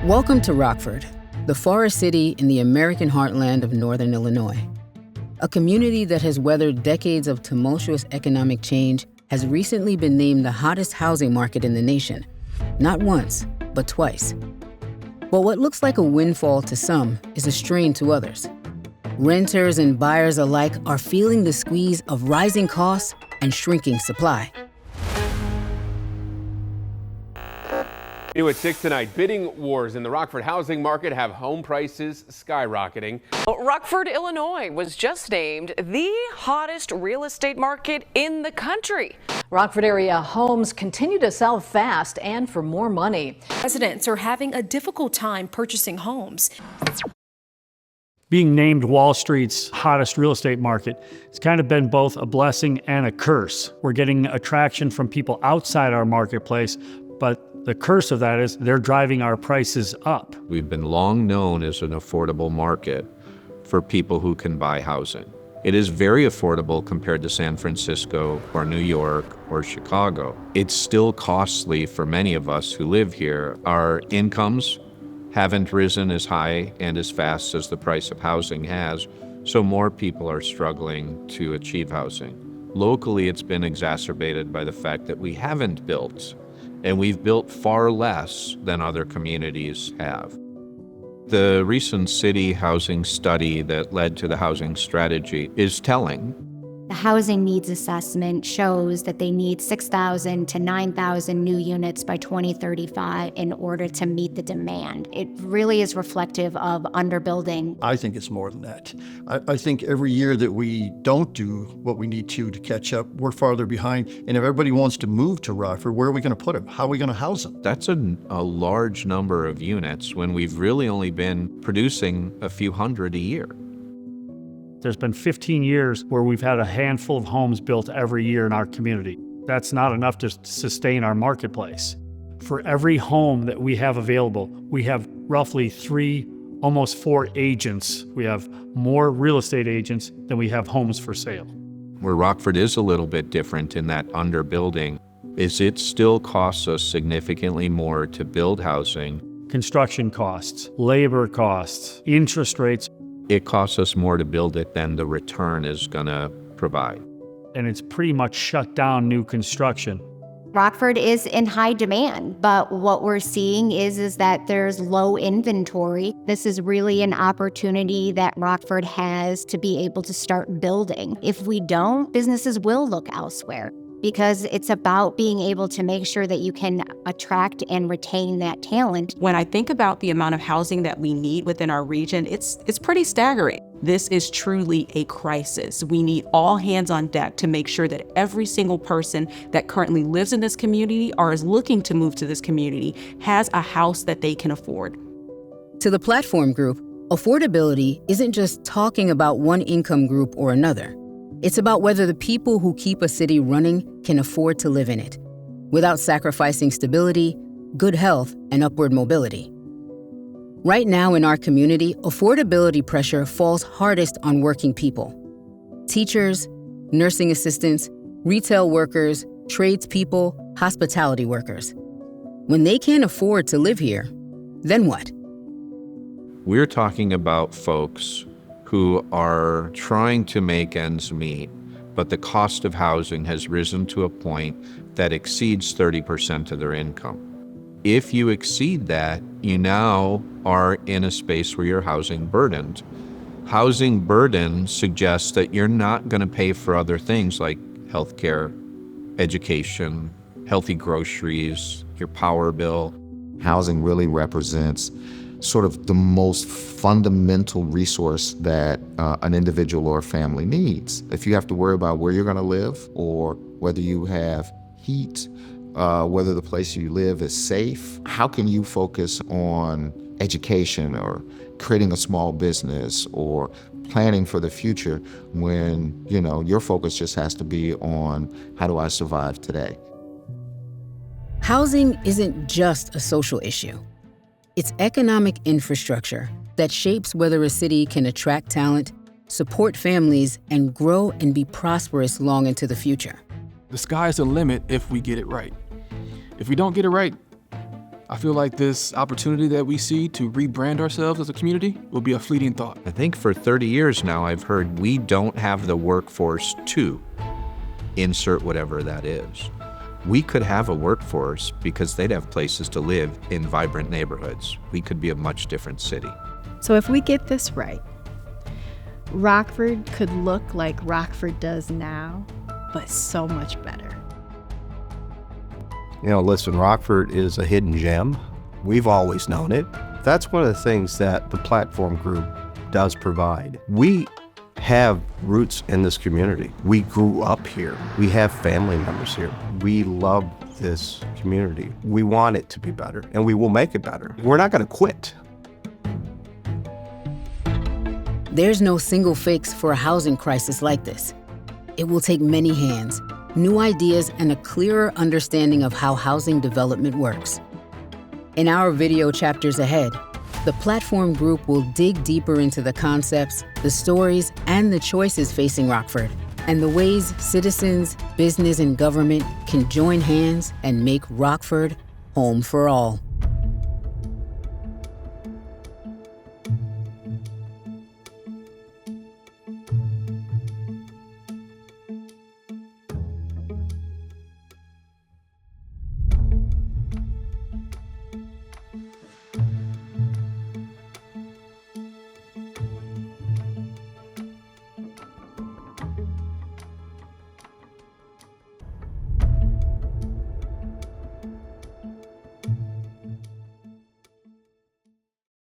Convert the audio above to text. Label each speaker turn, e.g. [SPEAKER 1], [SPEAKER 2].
[SPEAKER 1] Welcome to Rockford, the forest city in the American heartland of Northern Illinois. A community that has weathered decades of tumultuous economic change has recently been named the hottest housing market in the nation, not once, but twice. But what looks like a windfall to some is a strain to others. Renters and buyers alike are feeling the squeeze of rising costs and shrinking supply.
[SPEAKER 2] New at 6 tonight, bidding wars in the Rockford housing market have home prices skyrocketing.
[SPEAKER 3] Rockford, Illinois was just named the hottest real estate market in the country.
[SPEAKER 4] Rockford area homes continue to sell fast and for more money.
[SPEAKER 5] Residents are having a difficult time purchasing homes.
[SPEAKER 6] Being named Wall Street's hottest real estate market, it's kind of been both a blessing and a curse. We're getting attraction from people outside our marketplace, but the curse of that is they're driving our prices up.
[SPEAKER 7] We've been long known as an affordable market for people who can buy housing. It is very affordable compared to San Francisco or New York or Chicago. It's still costly for many of us who live here. Our incomes haven't risen as high and as fast as the price of housing has, so more people are struggling to achieve housing. Locally, it's been exacerbated by the fact that we haven't built, and we've built far less than other communities have. The recent city housing study that led to the housing strategy is telling.
[SPEAKER 8] The housing needs assessment shows that they need 6,000 to 9,000 new units by 2035 in order to meet the demand. It really is reflective of underbuilding.
[SPEAKER 9] I think it's more than that. I think every year that we don't do what we need to catch up, we're farther behind. And if everybody wants to move to Rockford, where are we going to put them? How are we going to house them?
[SPEAKER 7] That's a large number of units when we've really only been producing a few hundred a year.
[SPEAKER 6] There's been 15 years where we've had a handful of homes built every year in our community. That's not enough to sustain our marketplace. For every home that we have available, we have roughly 3, almost 4 agents. We have more real estate agents than we have homes for sale.
[SPEAKER 7] Where Rockford is a little bit different in that underbuilding is it still costs us significantly more to build housing.
[SPEAKER 6] Construction costs, labor costs, interest rates.
[SPEAKER 7] It costs us more to build it than the return is going to provide.
[SPEAKER 6] And it's pretty much shut down new construction.
[SPEAKER 8] Rockford is in high demand, but what we're seeing is that there's low inventory. This is really an opportunity that Rockford has to be able to start building. If we don't, businesses will look elsewhere, because it's about being able to make sure that you can attract and retain that talent.
[SPEAKER 10] When I think about the amount of housing that we need within our region, it's pretty staggering. This is truly a crisis. We need all hands on deck to make sure that every single person that currently lives in this community or is looking to move to this community has a house that they can afford.
[SPEAKER 1] To the platform group, affordability isn't just talking about one income group or another. It's about whether the people who keep a city running can afford to live in it, without sacrificing stability, good health, and upward mobility. Right now in our community, affordability pressure falls hardest on working people. Teachers, nursing assistants, retail workers, tradespeople, hospitality workers. When they can't afford to live here, then what?
[SPEAKER 7] We're talking about folks who are trying to make ends meet, but the cost of housing has risen to a point that exceeds 30% of their income. If you exceed that, you now are in a space where you're housing burdened. Housing burden suggests that you're not going to pay for other things like healthcare, education, healthy groceries, your power bill.
[SPEAKER 11] Housing really represents sort of the most fundamental resource that an individual or a family needs. If you have to worry about where you're going to live or whether you have heat, whether the place you live is safe, how can you focus on education or creating a small business or planning for the future when, your focus just has to be on how do I survive today?
[SPEAKER 1] Housing isn't just a social issue. It's economic infrastructure that shapes whether a city can attract talent, support families, and grow and be prosperous long into the future.
[SPEAKER 12] The sky's the limit if we get it right. If we don't get it right, I feel like this opportunity that we see to rebrand ourselves as a community will be a fleeting thought.
[SPEAKER 7] I think for 30 years now, I've heard we don't have the workforce to insert whatever that is. We could have a workforce because they'd have places to live in vibrant neighborhoods. We could be a much different city.
[SPEAKER 13] So if we get this right, Rockford could look like Rockford does now, but so much better.
[SPEAKER 14] You know, listen, Rockford is a hidden gem. We've always known it. That's one of the things that the platform group does provide. We have roots in this community. We grew up here. We have family members here. We love this community. We want it to be better, and we will make it better. We're not going to quit.
[SPEAKER 1] There's no single fix for a housing crisis like this. It will take many hands, new ideas, and a clearer understanding of how housing development works. In our video chapters ahead, the platform group will dig deeper into the concepts, the stories, and the choices facing Rockford, and the ways citizens, business, and government can join hands and make Rockford home for all.